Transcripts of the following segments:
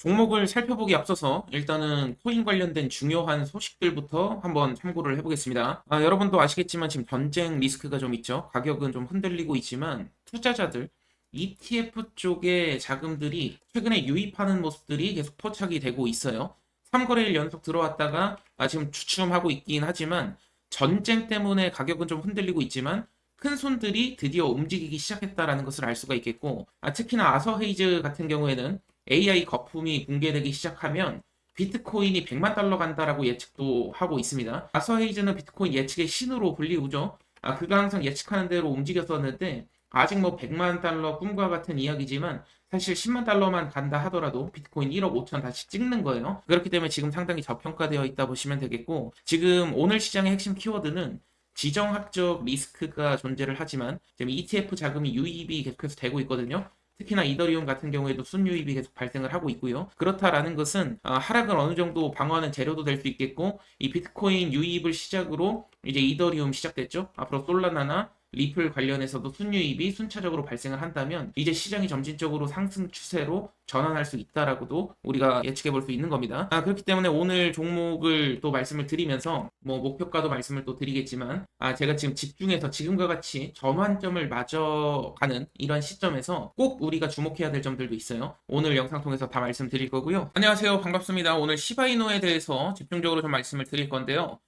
종목을 살펴보기 앞서서 일단은 코인 관련된 중요한 소식들부터 한번 참고를 해보겠습니다. 여러분도 아시겠지만 지금 전쟁 리스크가 좀 있죠. 가격은 좀 흔들리고 있지만 투자자들, ETF 쪽의 자금들이 최근에 유입하는 모습들이 계속 포착이 되고 있어요. 3거래일 연속 들어왔다가 지금 주춤하고 있긴 하지만 전쟁 때문에 가격은 좀 흔들리고 있지만 큰 손들이 드디어 움직이기 시작했다라는 것을 알 수가 있겠고, 특히나 아서헤이즈 같은 경우에는 AI 거품이 공개되기 시작하면 비트코인이 100만 달러 간다라고 예측도 하고 있습니다. 아서헤이즈는 비트코인 예측의 신으로 불리우죠. 그가 항상 예측하는 대로 움직였었는데 아직 뭐 100만 달러 꿈과 같은 이야기지만 사실 10만 달러만 간다 하더라도 비트코인 1억 5천 다시 찍는 거예요. 그렇기 때문에 지금 상당히 저평가되어 있다 보시면 되겠고, 지금 오늘 시장의 핵심 키워드는 지정학적 리스크가 존재를 하지만 지금 ETF 자금이 유입이 계속해서 되고 있거든요. 특히나 이더리움 같은 경우에도 순유입이 계속 발생을 하고 있고요. 그렇다라는 것은 하락을 어느 정도 방어하는 재료도 될 수 있겠고, 이 비트코인 유입을 시작으로 이제 이더리움 시작됐죠. 앞으로 솔라나나 리플 관련해서도 순유입이 순차적으로 발생을 한다면 이제 시장이 점진적으로 상승 추세로 전환할 수 있다라고도 우리가 예측해 볼 수 있는 겁니다. 그렇기 때문에 오늘 종목을 또 말씀을 드리면서 뭐 목표가도 말씀을 또 드리겠지만, 제가 지금 집중해서 지금과 같이 전환점을 맞아가는 이런 시점에서 꼭 우리가 주목해야 될 점들도 있어요. 오늘 영상 통해서 다 말씀드릴 거고요. 안녕하세요. 반갑습니다. 오늘 시바이노에 대해서 집중적으로 좀 말씀을 드릴 건데요.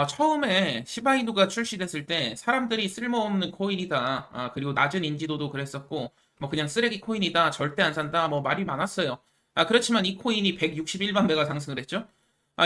처음에 시바이누가 출시됐을 때 사람들이 쓸모없는 코인이다. 그리고 낮은 인지도도 그랬었고, 뭐 그냥 쓰레기 코인이다. 절대 안 산다. 뭐 말이 많았어요. 그렇지만 이 코인이 161만 배가 상승을 했죠.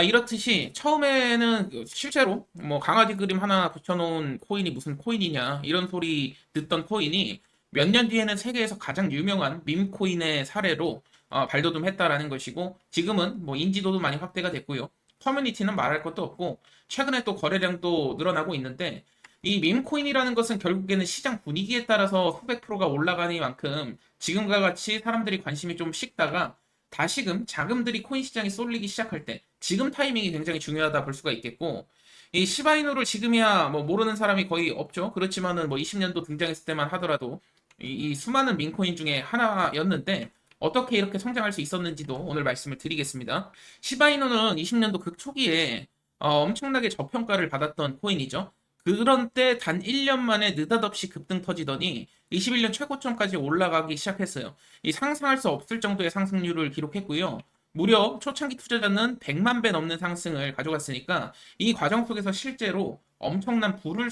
이렇듯이 처음에는 실제로 뭐 강아지 그림 하나 붙여놓은 코인이 무슨 코인이냐 이런 소리 듣던 코인이 몇 년 뒤에는 세계에서 가장 유명한 밈 코인의 사례로 발돋움했다라는 것이고, 지금은 뭐 인지도도 많이 확대가 됐고요. 커뮤니티는 말할 것도 없고, 최근에 또 거래량도 늘어나고 있는데, 이 밈코인이라는 것은 결국에는 시장 분위기에 따라서 수백 프로가 올라가니만큼 지금과 같이 사람들이 관심이 좀 식다가 다시금 자금들이 코인 시장에 쏠리기 시작할 때 지금 타이밍이 굉장히 중요하다 볼 수가 있겠고, 이 시바이누를 지금이야 뭐 모르는 사람이 거의 없죠. 그렇지만은 뭐 20년도 등장했을 때만 하더라도 이 수많은 밈코인 중에 하나였는데 어떻게 이렇게 성장할 수 있었는지도 오늘 말씀을 드리겠습니다. 시바이누는 20년도 초기에 엄청나게 저평가를 받았던 코인이죠. 그런 때 단 1년 만에 느닷없이 급등 터지더니 21년 최고점까지 올라가기 시작했어요. 이 상상할 수 없을 정도의 상승률을 기록했고요. 무려 초창기 투자자는 100만 배 넘는 상승을 가져갔으니까 이 과정 속에서 실제로 엄청난 부를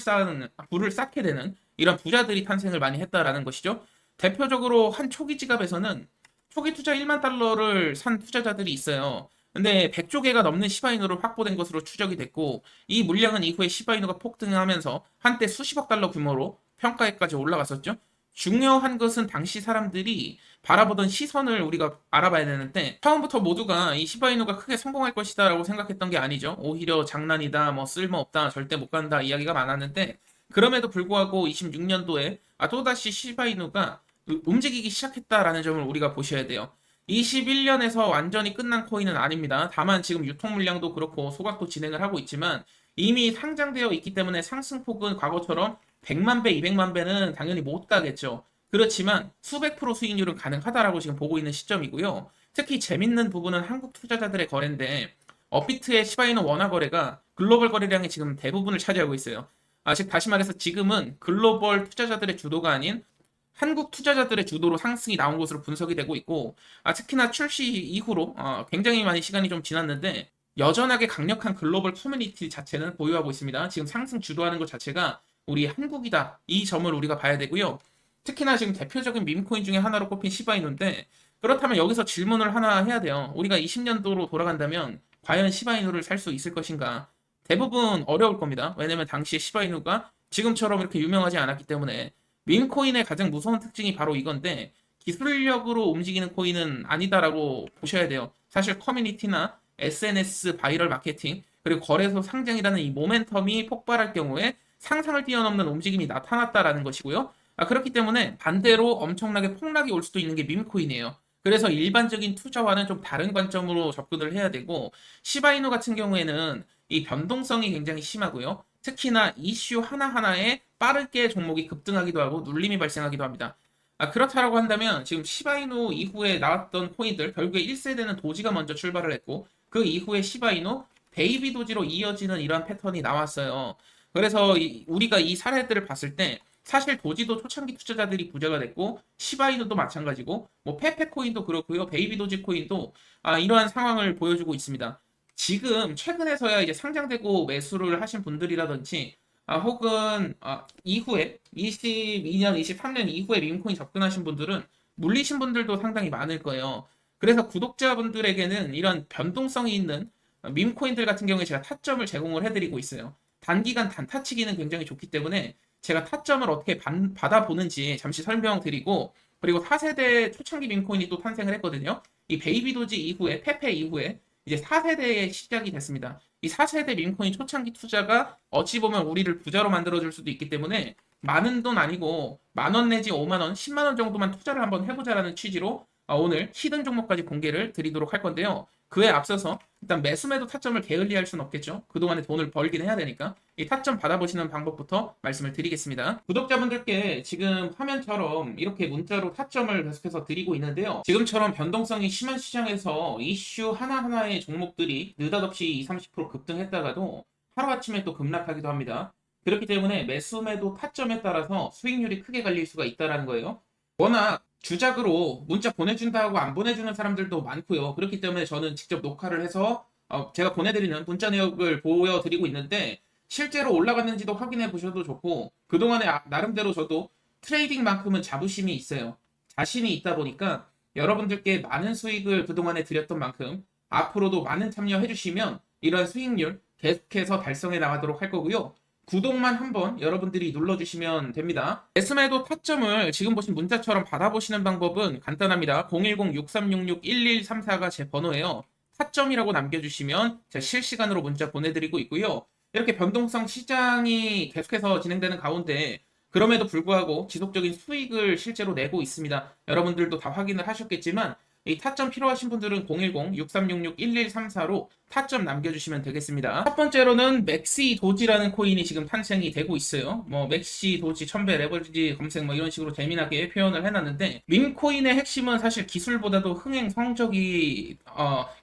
쌓게 되는 이런 부자들이 탄생을 많이 했다라는 것이죠. 대표적으로 한 초기 지갑에서는 초기 투자 1만 달러를 산 투자자들이 있어요. 근데 100조 개가 넘는 시바이누를 확보된 것으로 추적이 됐고, 이 물량은 이후에 시바이누가 폭등하면서 한때 수십억 달러 규모로 평가에까지 올라갔었죠. 중요한 것은 당시 사람들이 바라보던 시선을 우리가 알아봐야 되는데, 처음부터 모두가 이 시바이누가 크게 성공할 것이다라고 생각했던 게 아니죠. 오히려 장난이다, 뭐 쓸모없다, 절대 못 간다 이야기가 많았는데, 그럼에도 불구하고 26년도에 또다시 시바이누가 움직이기 시작했다라는 점을 우리가 보셔야 돼요. 21년에서 완전히 끝난 코인은 아닙니다. 다만 지금 유통 물량도 그렇고 소각도 진행을 하고 있지만 이미 상장되어 있기 때문에 상승폭은 과거처럼 100만 배, 200만 배는 당연히 못 가겠죠. 그렇지만 수백 프로 수익률은 가능하다라고 지금 보고 있는 시점이고요. 특히 재밌는 부분은 한국 투자자들의 거래인데, 업비트의 시바이노 원화 거래가 글로벌 거래량의 지금 대부분을 차지하고 있어요. 즉 다시 말해서 지금은 글로벌 투자자들의 주도가 아닌 한국 투자자들의 주도로 상승이 나온 것으로 분석이 되고 있고, 특히나 출시 이후로 굉장히 많이 시간이 좀 지났는데 여전하게 강력한 글로벌 커뮤니티 자체는 보유하고 있습니다. 지금 상승 주도하는 것 자체가 우리 한국이다, 이 점을 우리가 봐야 되고요. 특히나 지금 대표적인 밈코인 중에 하나로 꼽힌 시바이누인데, 그렇다면 여기서 질문을 하나 해야 돼요. 우리가 20년도로 돌아간다면 과연 시바이누를 살 수 있을 것인가? 대부분 어려울 겁니다. 왜냐면 당시에 시바이누가 지금처럼 이렇게 유명하지 않았기 때문에. 밈코인의 가장 무서운 특징이 바로 이건데, 기술력으로 움직이는 코인은 아니다라고 보셔야 돼요. 사실 커뮤니티나 SNS 바이럴 마케팅, 그리고 거래소 상장이라는 이 모멘텀이 폭발할 경우에 상상을 뛰어넘는 움직임이 나타났다라는 것이고요. 그렇기 때문에 반대로 엄청나게 폭락이 올 수도 있는 게 밈코인이에요. 그래서 일반적인 투자와는 좀 다른 관점으로 접근을 해야 되고, 시바이누 같은 경우에는 이 변동성이 굉장히 심하고요. 특히나 이슈 하나하나에 빠르게 종목이 급등하기도 하고 눌림이 발생하기도 합니다. 그렇다라고 한다면 지금 시바이누 이후에 나왔던 코인들 결국에 1세대는 도지가 먼저 출발을 했고 그 이후에 시바이누, 베이비 도지로 이어지는 이러한 패턴이 나왔어요. 그래서 우리가 이 사례들을 봤을 때 사실 도지도 초창기 투자자들이 부자가 됐고 시바이누도 마찬가지고 뭐 페페 코인도 그렇고요. 베이비 도지 코인도 이러한 상황을 보여주고 있습니다. 지금 최근에서야 이제 상장되고 매수를 하신 분들이라든지 혹은 이후에 22년, 23년 이후에 밈코인 접근하신 분들은 물리신 분들도 상당히 많을 거예요. 그래서 구독자분들에게는 이런 변동성이 있는 밈코인들 같은 경우에 제가 타점을 제공을 해드리고 있어요. 단기간 단타치기는 굉장히 좋기 때문에 제가 타점을 어떻게 받아보는지 잠시 설명드리고 그리고 4세대 초창기 밈코인이 또 탄생을 했거든요. 이 베이비도지 이후에 페페 이후에 이제 4세대의 시작이 됐습니다. 이 4세대 밈코인 초창기 투자가 어찌 보면 우리를 부자로 만들어줄 수도 있기 때문에 많은 돈 아니고 10,000원 내지 50,000원, 10만원 정도만 투자를 한번 해보자라는 취지로 오늘 히든 종목까지 공개를 드리도록 할 건데요. 그에 앞서서 일단 매수매도 타점을 게을리할 수는 없겠죠. 그동안에 돈을 벌긴 해야 되니까 이 타점 받아보시는 방법부터 말씀을 드리겠습니다. 구독자분들께 지금 화면처럼 이렇게 문자로 타점을 계속해서 드리고 있는데요. 지금처럼 변동성이 심한 시장에서 이슈 하나하나의 종목들이 느닷없이 20, 30% 급등했다가도 하루아침에 또 급락하기도 합니다. 그렇기 때문에 매수매도 타점에 따라서 수익률이 크게 갈릴 수가 있다는 거예요. 워낙 주작으로 문자 보내준다고 안 보내주는 사람들도 많고요. 그렇기 때문에 저는 직접 녹화를 해서 제가 보내드리는 문자 내역을 보여드리고 있는데 실제로 올라갔는지도 확인해 보셔도 좋고 그동안에 나름대로 저도 트레이딩만큼은 자부심이 있어요. 자신이 있다 보니까 여러분들께 많은 수익을 그동안에 드렸던 만큼 앞으로도 많은 참여해 주시면 이런 수익률 계속해서 달성해 나가도록 할 거고요. 구독만 한번 여러분들이 눌러주시면 됩니다. 매수매도 타점을 지금 보신 문자처럼 받아보시는 방법은 간단합니다. 010-6366-1134가 제 번호예요. 타점이라고 남겨주시면 제가 실시간으로 문자 보내드리고 있고요. 이렇게 변동성 시장이 계속해서 진행되는 가운데 그럼에도 불구하고 지속적인 수익을 실제로 내고 있습니다. 여러분들도 다 확인을 하셨겠지만 이 타점 필요하신 분들은 010-6366-1134로 타점 남겨주시면 되겠습니다. 첫 번째로는 맥시 도지라는 코인이 지금 탄생이 되고 있어요. 뭐 맥시 도지 1000배 레버리지 검색 뭐 이런 식으로 재미나게 표현을 해놨는데 밈코인의 핵심은 사실 기술보다도 흥행 성적이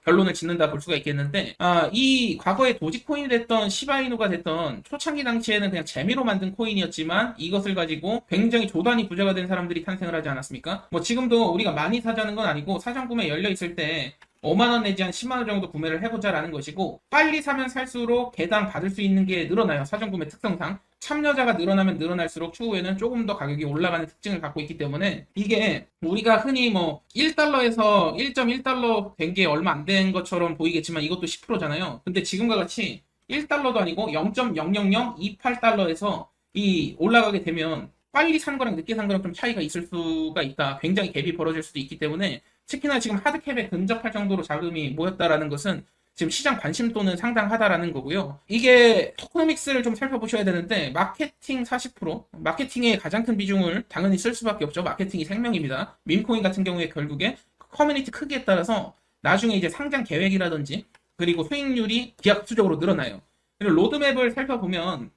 결론을 짓는다 볼 수가 있겠는데 이 과거에 도지코인이 됐던 시바이누가 됐던 초창기 당시에는 그냥 재미로 만든 코인이었지만 이것을 가지고 굉장히 조단위 부자가 된 사람들이 탄생을 하지 않았습니까? 뭐 지금도 우리가 많이 사자는 건 아니고 사전 구매 열려 있을 때 5만원 내지 한 10만원 정도 구매를 해보자라는 것이고 빨리 사면 살수록 개당 받을 수 있는 게 늘어나요. 사전 구매 특성상 참여자가 늘어나면 늘어날수록 추후에는 조금 더 가격이 올라가는 특징을 갖고 있기 때문에 이게 우리가 흔히 뭐 1달러에서 1.1달러 된 게 얼마 안 된 것처럼 보이겠지만 이것도 10%잖아요. 근데 지금과 같이 1달러도 아니고 0.00028달러에서 이 올라가게 되면 빨리 산 거랑 늦게 산 거랑 좀 차이가 있을 수가 있다. 굉장히 갭이 벌어질 수도 있기 때문에 특히나 지금 하드캡에 근접할 정도로 자금이 모였다라는 것은 지금 시장 관심도는 상당하다라는 거고요. 이게 토크노믹스를 좀 살펴보셔야 되는데 마케팅 40%, 마케팅의 가장 큰 비중을 당연히 쓸 수밖에 없죠. 마케팅이 생명입니다. 밈코인 같은 경우에 결국에 커뮤니티 크기에 따라서 나중에 이제 상장 계획이라든지 그리고 수익률이 기하급수적으로 늘어나요. 그리고 로드맵을 살펴보면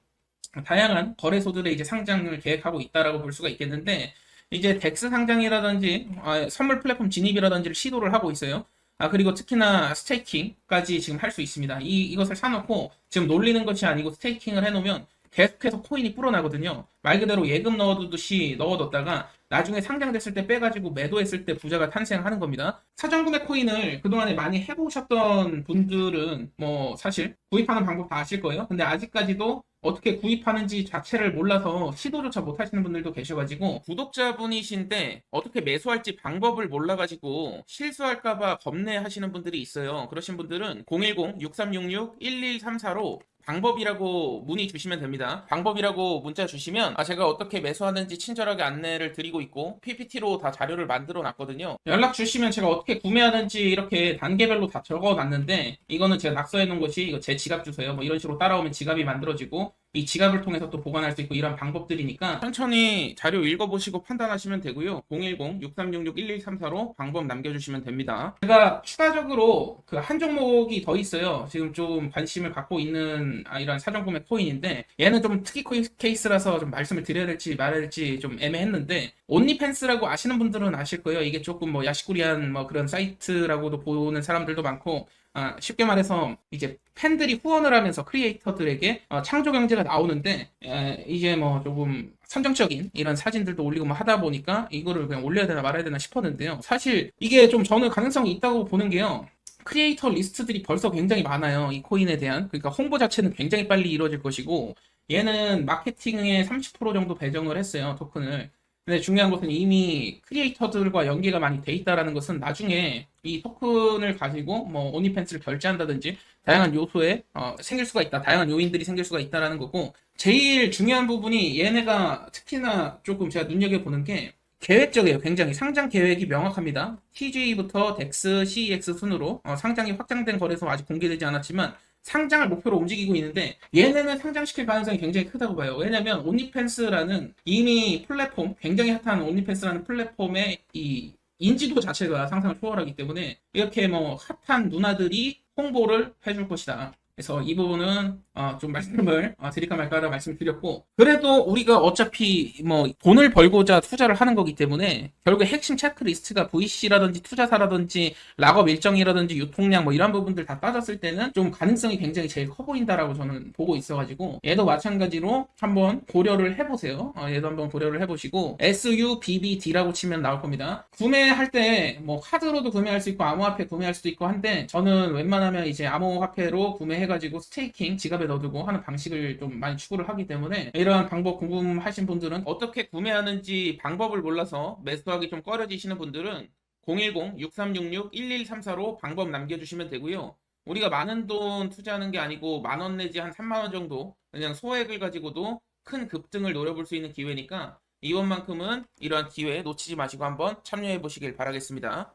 다양한 거래소들의 이제 상장을 계획하고 있다라고 볼 수가 있겠는데 이제 덱스 상장이라든지 선물 플랫폼 진입이라든지를 시도를 하고 있어요. 그리고 특히나 스테이킹까지 지금 할 수 있습니다. 이것을 사놓고 지금 놀리는 것이 아니고 스테이킹을 해놓으면 계속해서 코인이 불어나거든요. 말 그대로 예금 넣어두듯이 넣어뒀다가 나중에 상장됐을 때 빼가지고 매도했을 때 부자가 탄생하는 겁니다. 사전구매 코인을 그동안에 많이 해보셨던 분들은 뭐 사실 구입하는 방법 다 아실 거예요. 근데 아직까지도 어떻게 구입하는지 자체를 몰라서 시도조차 못 하시는 분들도 계셔가지고 구독자분이신데 어떻게 매수할지 방법을 몰라가지고 실수할까봐 겁내하시는 분들이 있어요. 그러신 분들은 010-6366-1134로 방법이라고 문의 주시면 됩니다. 방법이라고 문자 주시면 제가 어떻게 매수하는지 친절하게 안내를 드리고 있고 PPT로 다 자료를 만들어 놨거든요. 연락 주시면 제가 어떻게 구매하는지 이렇게 단계별로 다 적어 놨는데 이거는 제가 낙서해 놓은 것이 이거 제 지갑 주소예요. 뭐 이런 식으로 따라오면 지갑이 만들어지고 이 지갑을 통해서 또 보관할 수 있고 이런 방법들이니까 천천히 자료 읽어보시고 판단하시면 되고요. 010-6366-1134로 방법 남겨주시면 됩니다. 제가 추가적으로 그 한 종목이 더 있어요. 지금 좀 관심을 갖고 있는 이런 사정구매 코인인데 얘는 좀 특이 케이스라서 좀 말씀을 드려야 될지 말아야 될지 좀 애매했는데 온리팬스라고 아시는 분들은 아실 거예요. 이게 조금 뭐 야시꾸리한 뭐 그런 사이트라고도 보는 사람들도 많고 쉽게 말해서 이제 팬들이 후원을 하면서 크리에이터들에게 창조 경제가 나오는데 이제 뭐 조금 선정적인 이런 사진들도 올리고 뭐 하다 보니까 이거를 그냥 올려야 되나 말아야 되나 싶었는데요. 사실 이게 좀 저는 가능성이 있다고 보는 게요. 크리에이터 리스트들이 벌써 굉장히 많아요. 이 코인에 대한. 그러니까 홍보 자체는 굉장히 빨리 이루어질 것이고 얘는 마케팅에 30% 정도 배정을 했어요. 토큰을. 근데 중요한 것은 이미 크리에이터들과 연계가 많이 돼 있다라는 것은 나중에 이 토큰을 가지고 뭐 오니팬스를 결제한다든지 다양한 요소에 생길 수가 있다. 다양한 요인들이 생길 수가 있다라는 거고 제일 중요한 부분이 얘네가 특히나 조금 제가 눈여겨보는 게 계획적이에요. 굉장히 상장 계획이 명확합니다. TG부터 덱스, CEX 순으로 상장이 확장된 거래소 아직 공개되지 않았지만 상장을 목표로 움직이고 있는데 얘네는 상장시킬 가능성이 굉장히 크다고 봐요. 왜냐면 온리팬스라는 이미 플랫폼, 굉장히 핫한 온리팬스라는 플랫폼의 이 인지도 자체가 상상을 초월하기 때문에 이렇게 뭐 핫한 누나들이 홍보를 해줄 것이다. 그래서 이 부분은 좀 말씀을 드릴까 말까 하다 말씀드렸고 그래도 우리가 어차피 뭐 돈을 벌고자 투자를 하는 거기 때문에 결국에 핵심 체크리스트가 VC라든지 투자사라든지 락업 일정이라든지 유통량 뭐 이런 부분들 다 따졌을 때는 좀 가능성이 굉장히 제일 커 보인다라고 저는 보고 있어가지고 얘도 마찬가지로 한번 고려를 해보세요. 얘도 한번 고려를 해보시고 SUBBD라고 치면 나올 겁니다. 구매할 때 뭐 카드로도 구매할 수 있고 암호화폐 구매할 수도 있고 한데 저는 웬만하면 이제 암호화폐로 구매해가지고 스테이킹 지갑에 넣어두고 하는 방식을 좀 많이 추구를 하기 때문에 이러한 방법 궁금하신 분들은 어떻게 구매하는지 방법을 몰라서 매수하기 좀 꺼려지시는 분들은 010-6366-1134로 방법 남겨주시면 되고요. 우리가 많은 돈 투자하는 게 아니고 10,000원 내지 한 30,000원 정도 그냥 소액을 가지고도 큰 급등을 노려볼 수 있는 기회니까 이번만큼은 이러한 기회 놓치지 마시고 한번 참여해 보시길 바라겠습니다.